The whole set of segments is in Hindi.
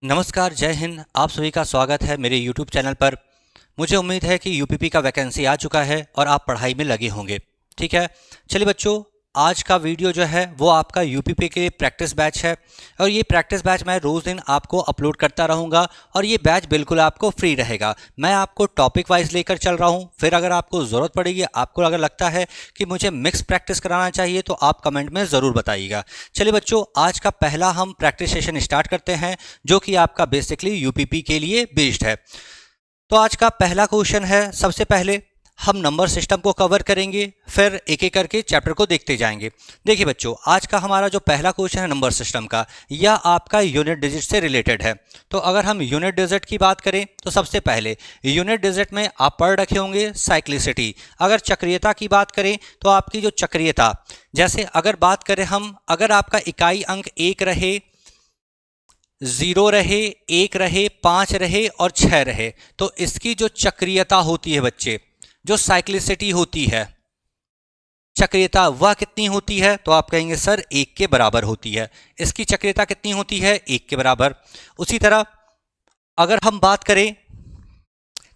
नमस्कार, जय हिंद। आप सभी का स्वागत है मेरे YouTube चैनल पर। मुझे उम्मीद है कि यूपीपी का वैकेंसी आ चुका है और आप पढ़ाई में लगे होंगे। ठीक है, चलिए बच्चों, आज का वीडियो जो है वो आपका यूपीपी के प्रैक्टिस बैच है और ये प्रैक्टिस बैच मैं रोज़ दिन आपको अपलोड करता रहूँगा और ये बैच बिल्कुल आपको फ्री रहेगा। मैं आपको टॉपिक वाइज लेकर चल रहा हूँ। फिर अगर आपको ज़रूरत पड़ेगी, आपको अगर लगता है कि मुझे मिक्स प्रैक्टिस कराना चाहिए तो आप कमेंट में ज़रूर बताइएगा। चलिए बच्चों, आज का पहला हम प्रैक्टिस सेशन स्टार्ट करते हैं जो कि आपका बेसिकली यूपीपी के लिए बेस्ड है। तो आज का पहला क्वेश्चन है, सबसे पहले हम नंबर सिस्टम को कवर करेंगे, फिर एक एक करके चैप्टर को देखते जाएंगे। देखिए बच्चों, आज का हमारा जो पहला क्वेश्चन है नंबर सिस्टम का, यह आपका यूनिट डिजिट से रिलेटेड है। तो अगर हम यूनिट डिजिट की बात करें तो सबसे पहले यूनिट डिजिट में आप पढ़ रखे होंगे साइक्लिसिटी। अगर चक्रीयता की बात करें तो आपकी जो चक्रीयता, जैसे अगर बात करें हम, अगर आपका इकाई अंक 1 रहे, 0 रहे, 1 रहे, 5 रहे और 6 रहे, तो इसकी जो चक्रीयता होती है बच्चे, जो साइक्लिसिटी होती है, चक्रीयता, वह कितनी होती है? तो आप कहेंगे सर 1 के बराबर होती है। इसकी चक्रीयता कितनी होती है? 1 के बराबर। उसी तरह अगर हम बात करें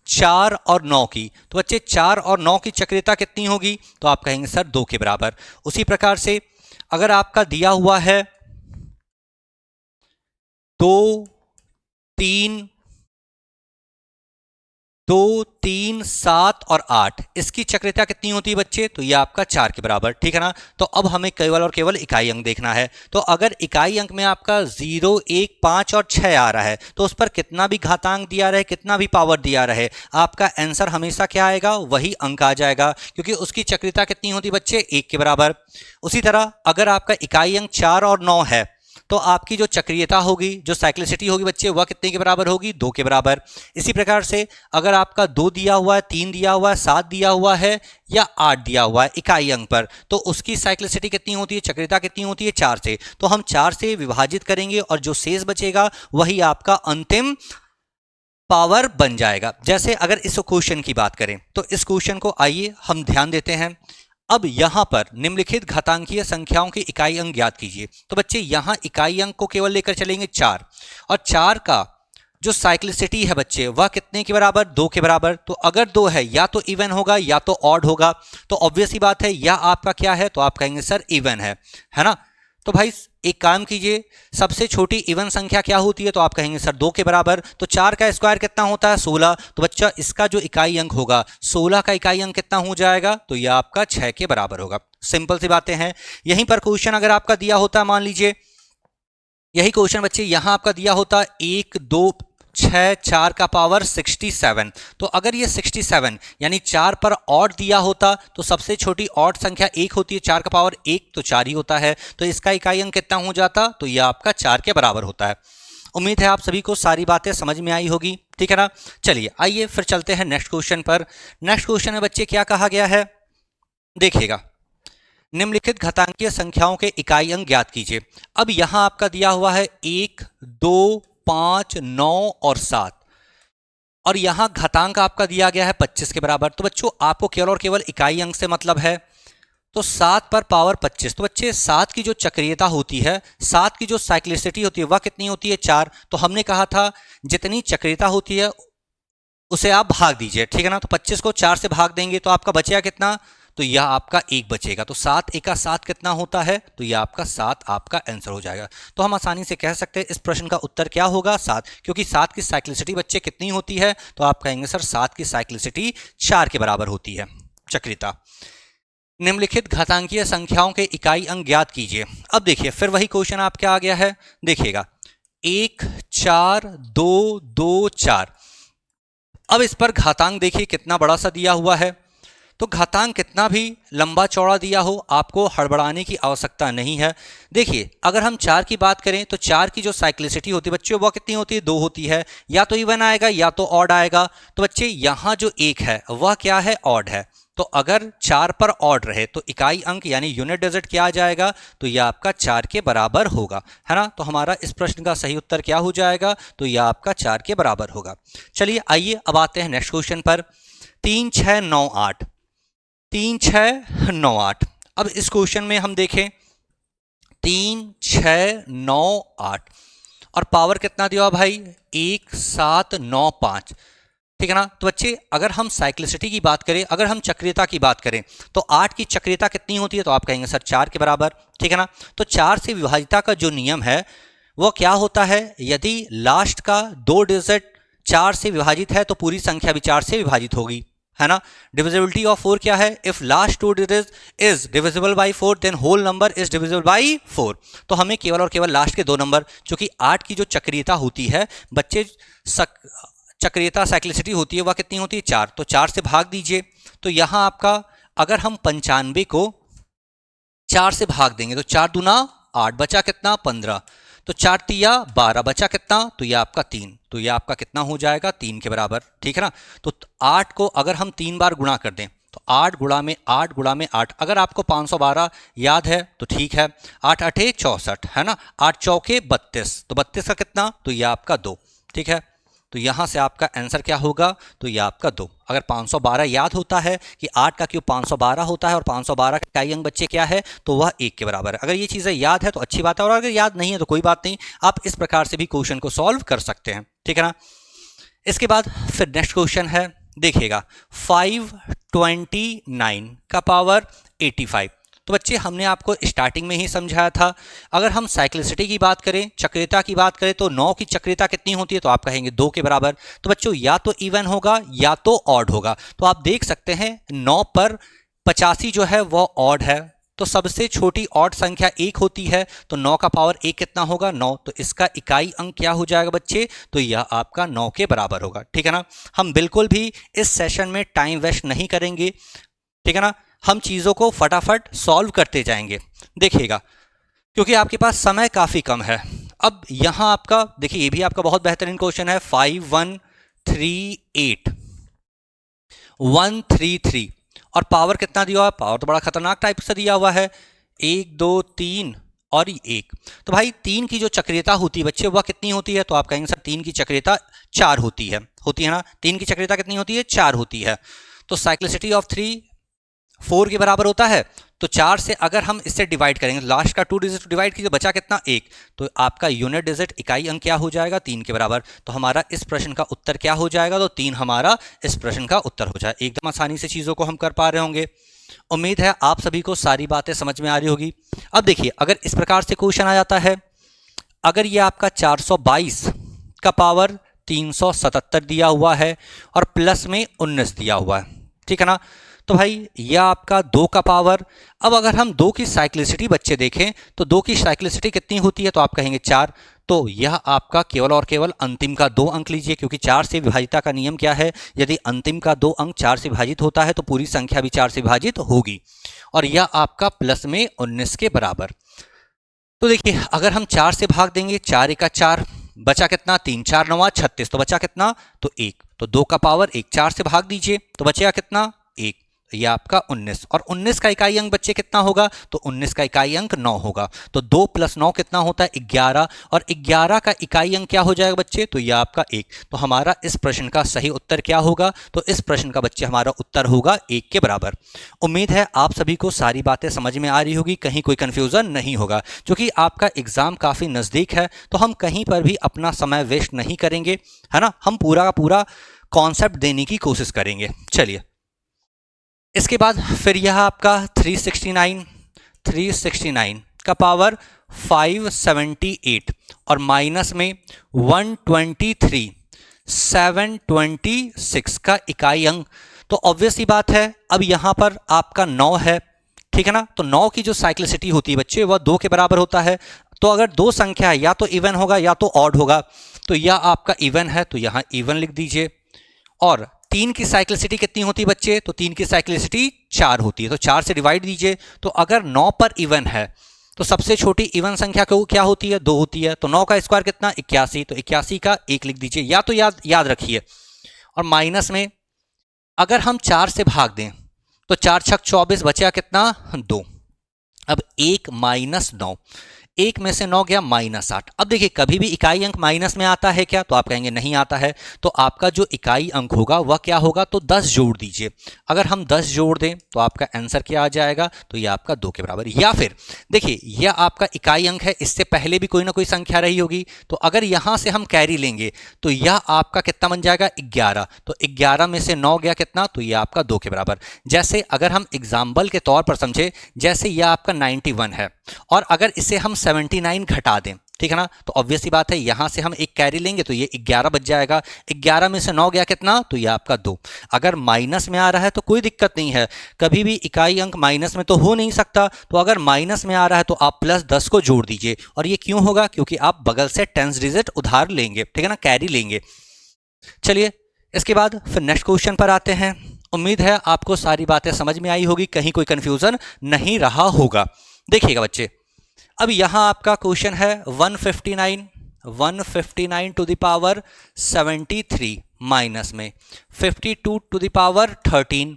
4 और 9 की, तो बच्चे 4 और 9 की चक्रीयता कितनी होगी? तो आप कहेंगे सर 2 के बराबर। उसी प्रकार से अगर आपका दिया हुआ है 2, 3, 2, 3, 7 और 8, इसकी चक्रीयता कितनी होती है बच्चे? तो ये आपका 4 के बराबर। ठीक है ना। तो अब हमें केवल और केवल इकाई अंक देखना है। तो अगर इकाई अंक में आपका 0, 1, 5 और 6 आ रहा है तो उस पर कितना भी घातांक दिया रहे, कितना भी पावर दिया रहे, आपका आंसर हमेशा क्या आएगा? वही अंक आ जाएगा, क्योंकि उसकी चक्रीयता कितनी होती है बच्चे? 1 के बराबर। उसी तरह अगर आपका इकाई अंक 4 और 9 है तो आपकी जो चक्रीयता होगी, जो साइक्लिसिटी होगी बच्चे, वह कितने के बराबर होगी? 2 के बराबर। इसी प्रकार से अगर आपका 2 दिया हुआ है, 3 दिया हुआ है, 7 दिया हुआ है या 8 दिया हुआ है इकाई अंक पर, तो उसकी साइक्लिसिटी कितनी होती है, चक्रीयता कितनी होती है? 4 से। तो हम 4 से विभाजित करेंगे और जो शेष बचेगा वही आपका अंतिम पावर बन जाएगा। जैसे अगर इस क्वेश्चन की बात करें तो इस क्वेश्चन को आइए हम ध्यान देते हैं। अब यहां पर निम्नलिखित घातांकीय संख्याओं के इकाई अंक ज्ञात कीजिए। तो बच्चे यहां इकाई अंक को केवल लेकर चलेंगे 4, और 4 का जो साइक्लिसिटी है बच्चे, वह कितने के बराबर? 2 के बराबर। तो अगर 2 है, या तो इवन होगा या तो ऑड होगा। तो ऑब्वियस ही बात है, या आपका क्या है? तो आप कहेंगे सर इवन है ना। तो भाई एक काम कीजिए, सबसे छोटी इवन संख्या क्या होती है? तो आप कहेंगे सर 2 के बराबर। तो 4 का स्क्वायर कितना होता है? 16। तो बच्चा इसका जो इकाई अंक होगा, 16 का इकाई अंक कितना हो जाएगा? तो यह आपका 6 के बराबर होगा। सिंपल सी बातें हैं। यहीं पर क्वेश्चन अगर आपका दिया होता, मान लीजिए यही क्वेश्चन बच्चे यहां आपका दिया होता 1, 2, 6, 4 का पावर 67, तो अगर ये 67 यानी 4 पर ऑड दिया होता तो सबसे छोटी ऑड संख्या 1 होती है, 4 का पावर 1 तो 4 ही होता है, तो इसका इकाई अंक कितना हो जाता? तो यह आपका 4 के बराबर होता है। उम्मीद है आप सभी को सारी बातें समझ में आई होगी। ठीक है ना। चलिए आइए फिर चलते हैं नेक्स्ट क्वेश्चन पर। नेक्स्ट क्वेश्चन में बच्चे क्या कहा गया है, देखिएगा, निम्नलिखित घातांकीय संख्याओं के इकाई अंक ज्ञात कीजिए। अब यहां आपका दिया हुआ है 1, 2, 5, 9 और 7, और यहां घातांक आपका दिया गया है 25 के बराबर। तो बच्चों आपको केवल और केवल इकाई अंक से मतलब है। तो 7 पर पावर 25, तो बच्चे 7 की जो चक्रीयता होती है, 7 की जो साइक्लिसिटी होती है, वह कितनी होती है? 4। तो हमने कहा था जितनी चक्रीयता होती है उसे आप भाग दीजिए। ठीक है ना। तो 25 को 4 से भाग देंगे तो आपका बचेगा कितना? तो यह आपका 1 बचेगा। तो 7 एका 7 कितना होता है? तो यह आपका 7 आपका आंसर हो जाएगा। तो हम आसानी से कह सकते हैं इस प्रश्न का उत्तर क्या होगा? 7, क्योंकि 7 की साइक्लिसिटी बच्चे कितनी होती है? तो आप कहेंगे सर 7 की साइक्लिसिटी 4 के बराबर होती है चक्रिता। निम्नलिखित घातांकीय संख्याओं के इकाई अंक ज्ञात कीजिए। अब देखिए फिर वही क्वेश्चन आपके आ गया है, देखिएगा 1, 4, 2, 2, 4। अब इस पर घातांक देखिए कितना बड़ा सा दिया हुआ है। तो घातांक कितना भी लंबा चौड़ा दिया हो, आपको हड़बड़ाने की आवश्यकता नहीं है। देखिए अगर हम 4 की बात करें तो 4 की जो साइक्लिसिटी होती है बच्चों, वह कितनी होती है? 2 होती है। या तो इवन आएगा या तो ऑड आएगा। तो बच्चे यहाँ जो 1 है वह क्या है? ऑड है। तो अगर 4 पर ऑड रहे तो इकाई अंक यानी यूनिट डिजिट क्या आ जाएगा? तो यह आपका 4 के बराबर होगा, है ना। तो हमारा इस प्रश्न का सही उत्तर क्या हो जाएगा? तो यह आपका 4 के बराबर होगा। चलिए आइए अब आते हैं नेक्स्ट क्वेश्चन पर। 3, 6, 9, 8, 3, 6, 9, 8। अब इस क्वेश्चन में हम देखें 3, 6, 9, 8, और पावर कितना दिया हुआ भाई 1795, ठीक है ना। तो बच्चे अगर हम साइक्लिसिटी की बात करें, अगर हम चक्रियता की बात करें तो 8 की चक्रियता कितनी होती है, तो आप कहेंगे सर 4 के बराबर, ठीक है ना। तो 4 से विभाजिता का जो नियम है वो क्या होता है, यदि लास्ट का 2 डिजिट 4 से विभाजित है तो पूरी संख्या भी 4 से विभाजित होगी, है ना। डिविजिबिलिटी ऑफ 4 क्या है, if last 2 digit is divisible by 4 then whole number is divisible by 4। तो हमें केवल और केवल लास्ट के 2 नंबर, चूंकि 8 की जो चक्रियता होती है बच्चे, चक्रियता साइक्लिसिटी होती है वह कितनी होती है 4, तो 4 से भाग दीजिए। तो यहां आपका अगर हम 95 को 4 से भाग देंगे तो 4 दूना 8, बचा कितना 15, तो 4 तिया 12, बचा कितना, तो यह आपका 3, तो यह आपका कितना हो जाएगा 3 के बराबर, ठीक है ना। तो 8 को अगर हम 3 बार गुणा कर दें तो 8 गुणा में 8 गुणा में 8, अगर आपको 512 याद है तो ठीक है, 8 8 64 है ना, 8 चौके 32, तो 32 का कितना, तो यह आपका 2, ठीक है। तो यहां से आपका आंसर क्या होगा, तो यह आपका 2। अगर 512 याद होता है कि 8 का क्यूब 512 होता है और 512 का इकाई अंक बच्चे क्या है, तो वह 1 के बराबर है। अगर ये चीज़ें याद है तो अच्छी बात है, और अगर याद नहीं है तो कोई बात नहीं, आप इस प्रकार से भी क्वेश्चन को सॉल्व कर सकते हैं, ठीक है ना। इसके बाद फिर नेक्स्ट क्वेश्चन है, देखिएगा 529 का पावर 85। तो बच्चे हमने आपको स्टार्टिंग में ही समझाया था, अगर हम साइक्लिसिटी की बात करें, चक्रियता की बात करें, तो 9 की चक्रियता कितनी होती है, तो आप कहेंगे 2 के बराबर। तो बच्चों या तो इवन होगा या तो ऑड होगा। तो आप देख सकते हैं 9 पर 85 जो है वह ऑड है, तो सबसे छोटी ऑड संख्या 1 होती है, तो 9 का पावर 1 कितना होगा 9, तो इसका इकाई अंक क्या हो जाएगा बच्चे, तो यह आपका 9 के बराबर होगा, ठीक है ना। हम बिल्कुल भी इस सेशन में टाइम वेस्ट नहीं करेंगे, ठीक है ना, हम चीज़ों को फटाफट सॉल्व करते जाएंगे, देखिएगा, क्योंकि आपके पास समय काफ़ी कम है। अब यहाँ आपका देखिए, ये भी आपका बहुत बेहतरीन क्वेश्चन है, 5138133 और पावर कितना दिया हुआ है, पावर तो बड़ा खतरनाक टाइप से दिया हुआ है, 1 2 3 और 1। तो भाई 3 की जो चक्रियता होती है बच्चे वह कितनी होती है, तो आप कहेंगे सर 3 की चक्रियता 4 होती है ना, 3 की चक्रियता कितनी होती है 4 होती है। तो साइक्लिसिटी ऑफ 3 4 के बराबर होता है, तो 4 से अगर हम इससे डिवाइड करेंगे, लास्ट का 2 डिजिट डिवाइड कीजिए, बचा कितना 1, तो आपका यूनिट डिजिट इकाई अंक क्या हो जाएगा 3 के बराबर। तो हमारा इस प्रश्न का उत्तर क्या हो जाएगा, तो 3 हमारा इस प्रश्न का उत्तर हो जाए। एकदम आसानी से चीज़ों को हम कर पा रहे होंगे। उम्मीद है आप सभी को सारी बातें समझ में आ रही होगी। अब देखिए, अगर इस प्रकार से क्वेश्चन आ जाता है, अगर ये आपका 422 का पावर 377 दिया हुआ है और प्लस में 19 दिया हुआ है, ठीक है ना, तो भाई यह आपका 2 का पावर, अब अगर हम 2 की साइक्लिसिटी बच्चे देखें तो 2 की साइक्लिसिटी कितनी होती है, तो आप कहेंगे 4, तो यह आपका केवल और केवल अंतिम का 2 अंक लीजिए, क्योंकि 4 से विभाजिता का नियम क्या है, यदि अंतिम का 2 अंक 4 से विभाजित होता है तो पूरी संख्या भी 4 से विभाजित होगी, और यह आपका प्लस में 19 के बराबर। तो देखिए, अगर हम 4 से भाग देंगे, 4 एका 4, बचा कितना 3 4 9 36, तो बचा कितना, तो 1, तो 2 का पावर 1 4 से भाग दीजिए तो बचेगा कितना 1, ये आपका 19, और 19 का इकाई अंक बच्चे कितना होगा, तो 19 का इकाई अंक 9 होगा, तो 2 + 9 कितना होता है 11, और 11 का इकाई अंक क्या हो जाएगा बच्चे, तो यह आपका 1। तो हमारा इस प्रश्न का सही उत्तर क्या होगा, तो इस प्रश्न का बच्चे हमारा उत्तर होगा 1 के बराबर। उम्मीद है आप सभी को सारी बातें समझ में आ रही होगी, कहीं कोई कंफ्यूजन नहीं होगा। क्योंकि आपका एग्जाम काफ़ी नज़दीक है तो हम कहीं पर भी अपना समय वेस्ट नहीं करेंगे, है ना, हम पूरा का पूरा कॉन्सेप्ट देने की कोशिश करेंगे। चलिए, इसके बाद फिर यह आपका 369 का पावर 578 और माइनस में 123 726 का इकाई अंक। तो ऑब्वियस ही बात है, अब यहां पर आपका 9 है, ठीक है ना, तो 9 की जो साइक्लिसिटी होती है बच्चे वह 2 के बराबर होता है। तो अगर 2 संख्या है, या तो इवन होगा या तो ऑड होगा, तो यह आपका इवन है, तो यहां इवन लिख दीजिए। और 3 की साइक्लिसिटी कितनी होती है बच्चे, तो 3 की साइक्लिसिटी 4 होती है, तो 4 से डिवाइड दीजिए। तो अगर 9 पर इवन है तो सबसे छोटी इवन संख्या क्या होती है, 2 होती है, तो 9 का स्क्वायर कितना 81, तो 81 का 1 लिख दीजिए, या तो याद रखिए। और माइनस में अगर हम 4 से भाग दें तो 4 छक 24, बचा कितना 2। अब 1 - 9, 1 में से 9 गया -8। अब देखिए कभी भी इकाई अंक माइनस में आता है क्या, तो आप कहेंगे नहीं आता है। तो आपका जो इकाई अंक होगा वह क्या होगा, तो 10 जोड़ दीजिए। अगर हम 10 जोड़ दें तो आपका आंसर क्या आ जाएगा, तो ये आपका 2 के बराबर। या फिर देखिए यह आपका इकाई अंक है, इससे पहले भी कोई ना कोई संख्या रही होगी, तो अगर यहां से हम कैरी लेंगे तो यह आपका कितना बन जाएगा, 11। तो 11 में से 9 गया कितना, तो यह आपका 2 के बराबर। जैसे अगर हम एग्जाम्पल के तौर पर समझे, जैसे यह आपका 91 है और अगर इसे हम 79 घटा दें, ठीक है ना, तो ऑब्वियस सी बात है यहां से हम एक कैरी लेंगे तो ये 11 बच जाएगा। 11 में से 9 गया कितना, तो ये आपका 2। अगर माइनस में आ रहा है तो कोई दिक्कत नहीं है, कभी भी इकाई अंक माइनस में तो हो नहीं सकता। तो अगर माइनस में आ रहा है तो आप +10 को जोड़ दीजिए। और ये क्यों होगा, क्योंकि आप बगल से 10 डिजिट उधार लेंगे, ठीक है ना, कैरी लेंगे। चलिए इसके बाद फिर नेक्स्ट क्वेश्चन पर आते हैं। उम्मीद है आपको सारी बातें समझ में आई होगी, कहीं कोई कंफ्यूजन नहीं रहा होगा। देखिएगा बच्चे, अब यहां आपका क्वेश्चन है 159 टू द पावर 73 माइनस में 52 to the power 13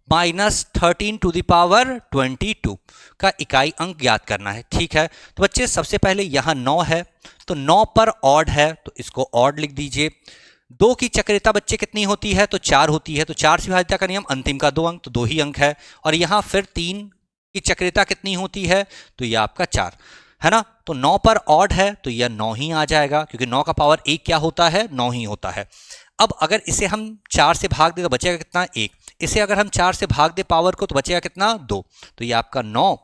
minus 13 to the power 22 का इकाई अंक ज्ञात करना है। ठीक है, तो बच्चे सबसे पहले यहां 9 है, तो 9 पर ऑड है तो इसको ऑड लिख दीजिए। 2 की चक्रियता बच्चे कितनी होती है, तो 4 होती है। तो 4 से विभाज्यता का नियम, अंतिम का 2 अंक, तो 2 ही अंक है। और यहां फिर 3 की चक्रियता कितनी होती है, तो यह आपका 4 है ना। तो 9 पर ऑड है तो यह 9 ही आ जाएगा, क्योंकि 9 का पावर 1 क्या होता है, 9 ही होता है। अब अगर इसे हम 4 से भाग दें तो बचेगा कितना, 1। इसे अगर हम 4 से भाग दे पावर को तो बचेगा कितना, 2। तो यह आपका 9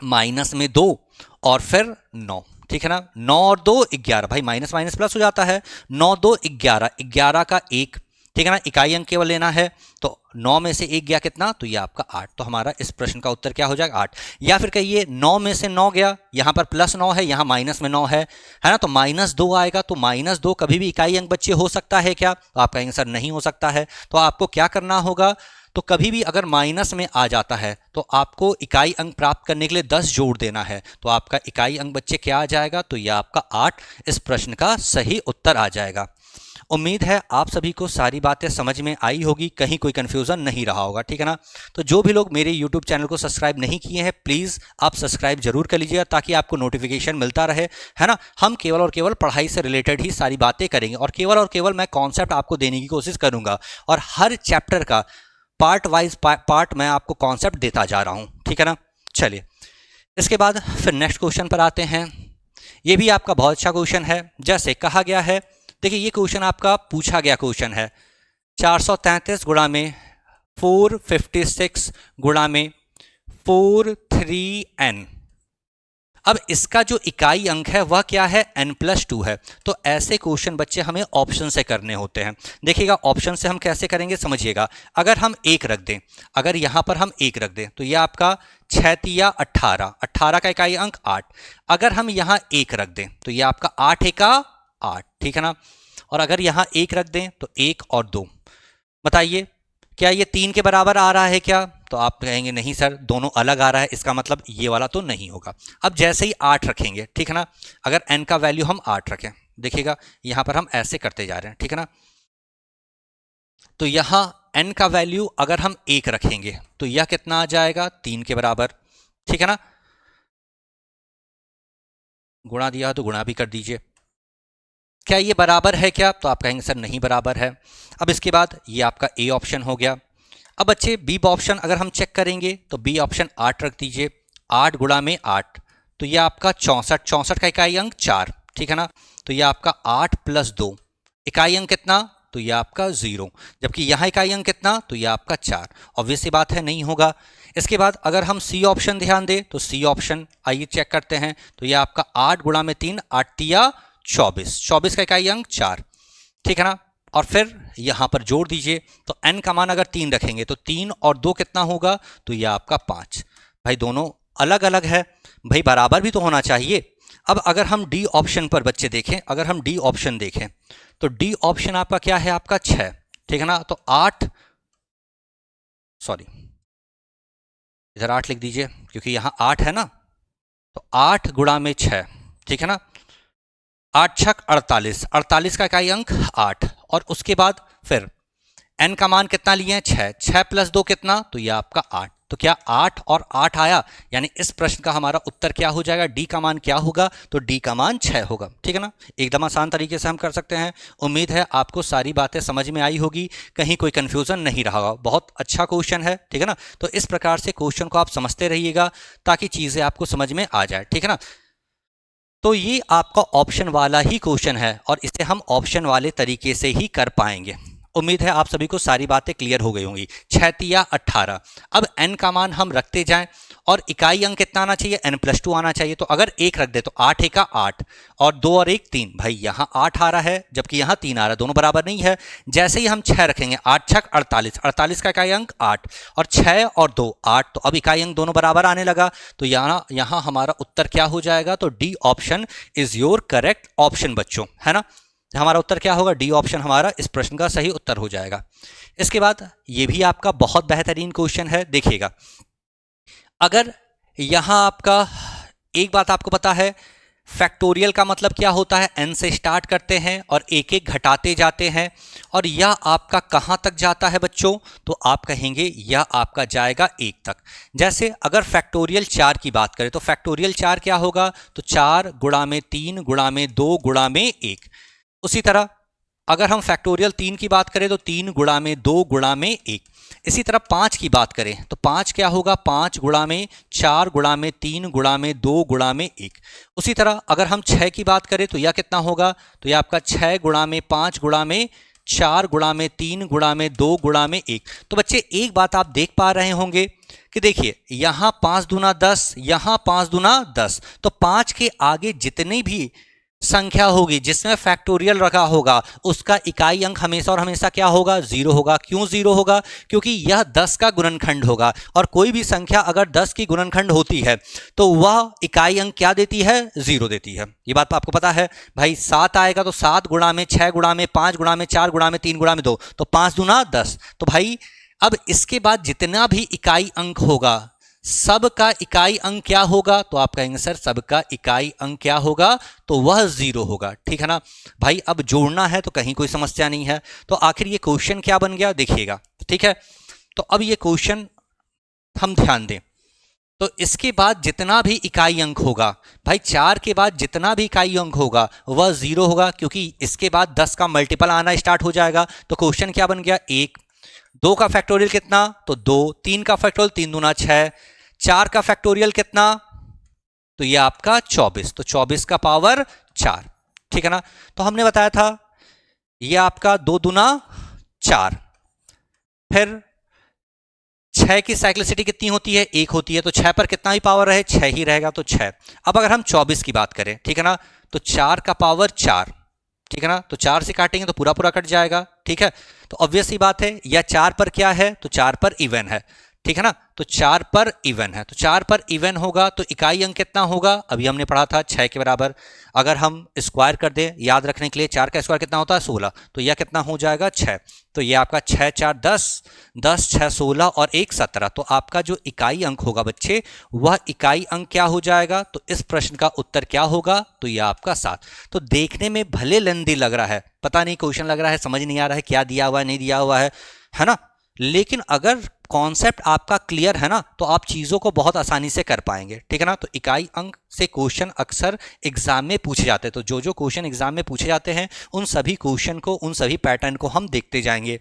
माइनस में 2 और फिर 9, ठीक है ना। 9 और 2 11, भाई माइनस माइनस प्लस हो जाता है। 9 2 11, 11 का 1, ठीक है ना, इकाई अंक केवल लेना है। तो 9 में से 1 गया कितना, तो ये आपका 8। तो हमारा इस प्रश्न का उत्तर क्या हो जाएगा, 8। या फिर कहिए 9 में से 9 गया, यहां पर +9 है, यहां माइनस में 9 है ना, तो -2 आएगा। तो -2 कभी भी इकाई अंक बच्चे हो सकता है क्या, तो आप कहेंगे सर नहीं हो सकता है। तो आपको क्या करना होगा, तो कभी भी अगर माइनस में आ जाता है तो आपको इकाई अंक प्राप्त करने के लिए 10 जोड़ देना है। तो आपका इकाई अंक बच्चे क्या आ जाएगा, तो यह आपका 8 इस प्रश्न का सही उत्तर आ जाएगा। उम्मीद है आप सभी को सारी बातें समझ में आई होगी, कहीं कोई कंफ्यूजन नहीं रहा होगा, ठीक है ना। तो जो भी लोग मेरे YouTube चैनल को सब्सक्राइब नहीं किए हैं, प्लीज़ आप सब्सक्राइब जरूर कर लीजिएगा, ताकि आपको नोटिफिकेशन मिलता रहे, है ना। हम केवल और केवल पढ़ाई से रिलेटेड ही सारी बातें करेंगे और केवल मैं कॉन्सेप्ट आपको देने की कोशिश करूंगा। और हर चैप्टर का पार्ट वाइज पार्ट मैं आपको कॉन्सेप्ट देता जा रहा हूं, ठीक है ना। चलिए इसके बाद फिर नेक्स्ट क्वेश्चन पर आते हैं। ये भी आपका बहुत अच्छा क्वेश्चन है। जैसे कहा गया है, देखिए ये क्वेश्चन आपका पूछा गया क्वेश्चन है, 433 गुणा में 456 गुणा में 43n। अब इसका जो इकाई अंक है वह क्या है, n+2 है। तो ऐसे क्वेश्चन बच्चे हमें ऑप्शन से करने होते हैं। देखिएगा ऑप्शन से हम कैसे करेंगे, समझिएगा। अगर हम 1 रख दें, अगर यहां पर हम 1 रख दें तो यह आपका 6 तिया 18, 18 का इकाई अंक 8। अगर हम यहां 1 रख दें तो यह आपका 8 एका 8, ठीक है ना। और अगर यहां 1 रख दें तो 1 और 2, बताइए क्या ये 3 के बराबर आ रहा है क्या, तो आप कहेंगे नहीं सर दोनों अलग आ रहा है, इसका मतलब ये वाला तो नहीं होगा। अब जैसे ही 8 रखेंगे, ठीक है ना, अगर n का वैल्यू हम 8 रखें, देखिएगा यहां पर हम ऐसे करते जा रहे हैं, ठीक है ना। तो यहां n का वैल्यू अगर हम 1 रखेंगे तो यह कितना आ जाएगा, 3 के बराबर, ठीक है ना। गुणा दिया तो गुणा भी कर दीजिए। क्या ये बराबर है क्या, तो आप कहेंगे सर नहीं बराबर है। अब इसके बाद ये आपका ए ऑप्शन हो गया। अब बच्चे बी ऑप्शन अगर हम चेक करेंगे तो बी ऑप्शन 8 रख दीजिए। 8 गुणा में 8, तो ये आपका 64, 64 का इकाई अंक 4, ठीक है ना। तो ये आपका 8 + 2, इकाई अंक कितना, तो ये आपका 0, जबकि यहाँ इकाई अंक कितना, तो ये आपका 4। ऑब्वियस सी बात है नहीं होगा। इसके बाद अगर हम सी ऑप्शन ध्यान दें तो सी ऑप्शन आइए चेक करते हैं। तो ये आपका 8 गुणा में 3, 8 तिया 24, 24 का इकाई अंक 4, ठीक है ना। और फिर यहां पर जोड़ दीजिए, तो n का मान अगर 3 रखेंगे तो 3 और 2 कितना होगा, तो यह आपका 5। भाई दोनों अलग अलग है, भाई बराबर भी तो होना चाहिए। अब अगर हम डी ऑप्शन पर बच्चे देखें, अगर हम डी ऑप्शन देखें तो डी ऑप्शन आपका क्या है, आपका 6, ठीक है ना। तो 8, सॉरी इधर 8 लिख दीजिए क्योंकि यहां 8 है ना। तो 8 गुणा में 6, ठीक है ना। 8 छक 48, 48 का इकाई अंक 8। और उसके बाद फिर n का मान कितना लिए हैं, 6, 6 + 2 कितना, तो यह आपका 8। तो क्या 8 और 8 आया, यानी इस प्रश्न का हमारा उत्तर क्या हो जाएगा, डी का मान क्या होगा, तो डी का मान 6 होगा। ठीक है ना, एकदम आसान तरीके से हम कर सकते हैं। उम्मीद है आपको सारी बातें समझ में आई होगी, कहीं कोई कंफ्यूजन नहीं रहा होगा। बहुत अच्छा क्वेश्चन है, ठीक है ना। तो इस प्रकार से क्वेश्चन को आप समझते रहिएगा ताकि चीजें आपको समझ में आ जाए, ठीक है ना। तो ये आपका ऑप्शन वाला ही क्वेश्चन है और इसे हम ऑप्शन वाले तरीके से ही कर पाएंगे। उम्मीद है आप सभी को सारी बातें क्लियर हो गई होंगी। 6 तिया 18। अब n का मान हम रखते जाएं और इकाई अंक कितना आना चाहिए, n+2 आना चाहिए। तो अगर 1 रख दे तो 8 एका 8 और 2 और 1 3। भाई यहाँ 8 आ रहा है जबकि यहाँ 3 आ रहा है, दोनों बराबर नहीं है। जैसे ही हम 6 रखेंगे, 8 छक 48, 48 का इकाई अंक 8 और 6 और 2 8, तो अब इकाई अंक दोनों बराबर आने लगा। तो यहाँ हमारा उत्तर क्या हो जाएगा, तो D option is your correct option बच्चों, है ना। हमारा उत्तर क्या होगा, डी ऑप्शन हमारा इस प्रश्न का सही उत्तर हो जाएगा। इसके बाद ये भी आपका बहुत बेहतरीन क्वेश्चन है, देखिएगा। अगर यहां आपका एक बात आपको पता है, फैक्टोरियल का मतलब क्या होता है, n से स्टार्ट करते हैं और एक एक घटाते जाते हैं और यह आपका कहां तक जाता है बच्चों, तो आप कहेंगे यह आपका जाएगा 1 तक। जैसे अगर फैक्टोरियल 4 की बात करें तो फैक्टोरियल 4 क्या होगा, तो 4 गुणा में 3 गुणा में 2 गुणा में 1। उसी तरह अगर हम फैक्टोरियल 3 की बात करें तो 3 गुणा में 2 गुणा में 1। इसी तरह 5 की बात करें तो 5 क्या होगा, 5 गुणा में 4 गुणा में 3 गुणा में 2 गुणा में 1। उसी तरह अगर हम 6 की बात करें तो यह कितना होगा, तो यह आपका 6 गुणा में 5 गुणा में 4 गुणा में 3 गुणा में 2 गुणा में 1। तो बच्चे एक बात आप देख पा रहे होंगे कि देखिए यहां 5 दूना 10, यहां 5 दूना 10, तो 5 के आगे जितनी भी संख्या होगी जिसमें फैक्टोरियल रखा होगा उसका इकाई अंक हमेशा और हमेशा क्या होगा, 0 होगा। क्यों 0 होगा, क्योंकि यह 10 का गुणनखंड होगा और कोई भी संख्या अगर 10 की गुणनखंड होती है तो वह इकाई अंक क्या देती है, 0 देती है। ये बात आपको पता है। भाई 7 आएगा तो 7 गुणा में 6 गुणा में 5 गुणा में 4 गुणा में 3 गुणा में 2, तो 5 दूना 10। तो भाई अब इसके बाद जितना भी इकाई अंक होगा सब का इकाई अंक क्या होगा, तो आप कहेंगे सर सब का इकाई अंक क्या होगा, तो वह 0 होगा। ठीक है ना भाई, अब जोड़ना है तो कहीं कोई समस्या नहीं है। तो आखिर ये क्वेश्चन क्या बन गया देखिएगा, ठीक है। तो अब ये क्वेश्चन हम ध्यान दें, तो इसके बाद जितना भी इकाई अंक होगा, भाई 4 के बाद जितना भी इकाई अंक होगा वह 0 होगा, क्योंकि इसके बाद 10 का मल्टीपल आना स्टार्ट हो जाएगा। तो क्वेश्चन क्या बन गया, 1। 2 का फैक्टोरियल कितना, तो 2। 3 का फैक्टोरियल 3 दूना 6। 4 का फैक्टोरियल कितना, तो ये आपका 24, तो 24 का पावर 4। ठीक है ना। तो हमने बताया था ये आपका 2 दूना 4, फिर 6 की साइक्लिसिटी कितनी होती है, 1 होती है। तो 6 पर कितना ही पावर रहे, 6 ही रहेगा, तो 6। अब अगर हम 24 की बात करें, ठीक है ना, तो 4 का पावर 4, ठीक है ना, तो 4 से काटेंगे तो पूरा पूरा कट जाएगा। ठीक है, तो ऑब्वियस सी बात है यह 4 पर क्या है, तो 4 पर इवन है। ठीक है ना, तो 4 पर इवन है, तो 4 पर इवन होगा तो इकाई अंक कितना होगा, अभी हमने पढ़ा था 6 के बराबर। अगर हम स्क्वायर कर दें याद रखने के लिए, 4 का स्क्वायर कितना होता है, 16, तो यह कितना हो जाएगा, 6। तो यह आपका 6 4 10, 10 6 16 और 1 17। तो आपका जो इकाई अंक होगा बच्चे वह इकाई अंक क्या हो जाएगा, तो इस प्रश्न का उत्तर क्या होगा, तो यह आपका 7। तो देखने में भले लेंदी लग रहा है, पता नहीं क्वेश्चन लग रहा है, समझ नहीं आ रहा है क्या दिया हुआ है नहीं दिया हुआ है ना, लेकिन अगर कॉन्सेप्ट आपका क्लियर है ना तो आप चीज़ों को बहुत आसानी से कर पाएंगे। ठीक है ना, तो इकाई अंक से क्वेश्चन अक्सर एग्जाम में पूछे जाते हैं, तो जो जो क्वेश्चन एग्जाम में पूछे जाते हैं उन सभी क्वेश्चन को, उन सभी पैटर्न को हम देखते जाएंगे।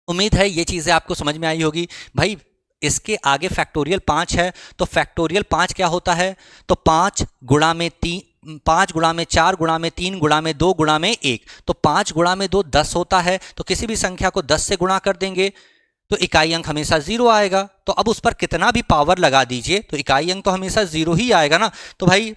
उम्मीद है ये चीज़ें आपको समझ में आई होगी। भाई इसके आगे फैक्टोरियल 5 है, तो फैक्टोरियल 5 क्या होता है, तो 5 गुणा में 3, 5 गुणा में 4 गुणा में 3 गुणा में 2 गुणा में 1, तो 5 गुणा में 2 10 होता है। तो किसी भी संख्या को 10 से गुणा कर देंगे तो इकाई अंक हमेशा 0 आएगा। तो अब उस पर कितना भी पावर लगा दीजिए तो इकाई अंक तो हमेशा 0 ही आएगा ना। तो भाई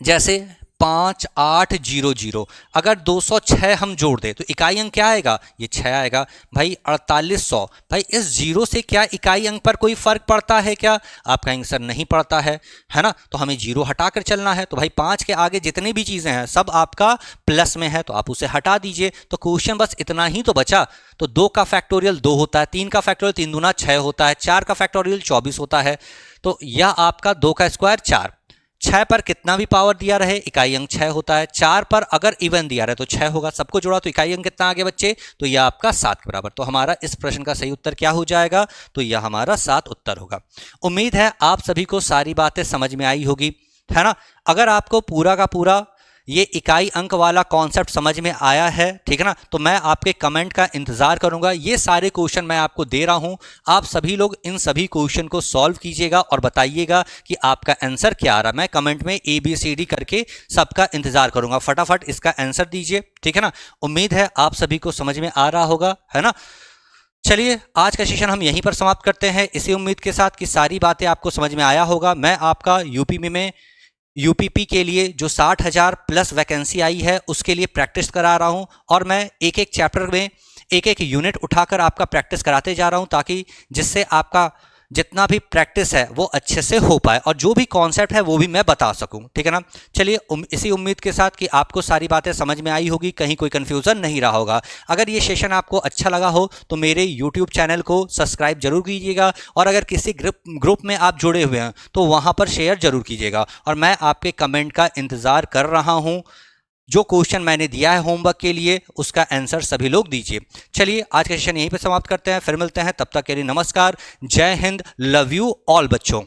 जैसे 5800, अगर 206 हम जोड़ दें तो इकाई अंक क्या आएगा, ये 6 आएगा। भाई 4800, भाई इस 0 से क्या इकाई अंक पर कोई फर्क पड़ता है क्या, आप कहेंगे सर नहीं पड़ता है ना, तो हमें 0 हटाकर चलना है। तो भाई 5 के आगे जितनी भी चीज़ें हैं सब आपका प्लस में है, तो आप उसे हटा दीजिए। तो क्वेश्चन बस इतना ही तो बचा। तो 2 का फैक्टोरियल 2 होता है, 3 का फैक्टोरियल 3 दूना 6 होता है, 4 का फैक्टोरियल 24 होता है। तो यह आपका 2 का स्क्वायर 4, 6 पर कितना भी पावर दिया रहे इकाई अंक 6 होता है। 4 पर अगर इवन दिया रहे तो 6 होगा, सबको जोड़ा तो इकाई अंक कितना आ गया बच्चे, तो यह आपका 7 के बराबर। तो हमारा इस प्रश्न का सही उत्तर क्या हो जाएगा, तो यह हमारा 7 उत्तर होगा। उम्मीद है आप सभी को सारी बातें समझ में आई होगी, है ना। अगर आपको पूरा का पूरा ये इकाई अंक वाला कॉन्सेप्ट समझ में आया है, ठीक है ना, तो मैं आपके कमेंट का इंतजार करूंगा। ये सारे क्वेश्चन मैं आपको दे रहा हूं, आप सभी लोग इन सभी क्वेश्चन को सॉल्व कीजिएगा और बताइएगा कि आपका आंसर क्या आ रहा है। मैं कमेंट में ABCD करके सबका इंतजार करूंगा, फटाफट इसका आंसर दीजिए, ठीक है ना। उम्मीद है आप सभी को समझ में आ रहा होगा, है ना। चलिए आज का सेशन हम यहीं पर समाप्त करते हैं, इसी उम्मीद के साथ कि सारी बातें आपको समझ में आया होगा। मैं आपका यूपीपी के लिए जो 60,000 प्लस वैकेंसी आई है उसके लिए प्रैक्टिस करा रहा हूं, और मैं एक एक चैप्टर में एक एक यूनिट उठाकर आपका प्रैक्टिस कराते जा रहा हूं, ताकि जिससे आपका जितना भी प्रैक्टिस है वो अच्छे से हो पाए और जो भी कॉन्सेप्ट है वो भी मैं बता सकूं, ठीक है ना। चलिए इसी उम्मीद के साथ कि आपको सारी बातें समझ में आई होगी, कहीं कोई कंफ्यूजन नहीं रहा होगा। अगर ये सेशन आपको अच्छा लगा हो तो मेरे यूट्यूब चैनल को सब्सक्राइब जरूर कीजिएगा, और अगर किसी ग्रुप में आप जुड़े हुए हैं तो वहां पर शेयर जरूर कीजिएगा, और मैं आपके कमेंट का इंतजार कर रहा हूं। जो क्वेश्चन मैंने दिया है होमवर्क के लिए उसका आंसर सभी लोग दीजिए। चलिए आज का सेशन यहीं पे समाप्त करते हैं, फिर मिलते हैं, तब तक के लिए नमस्कार, जय हिंद, लव यू ऑल बच्चों।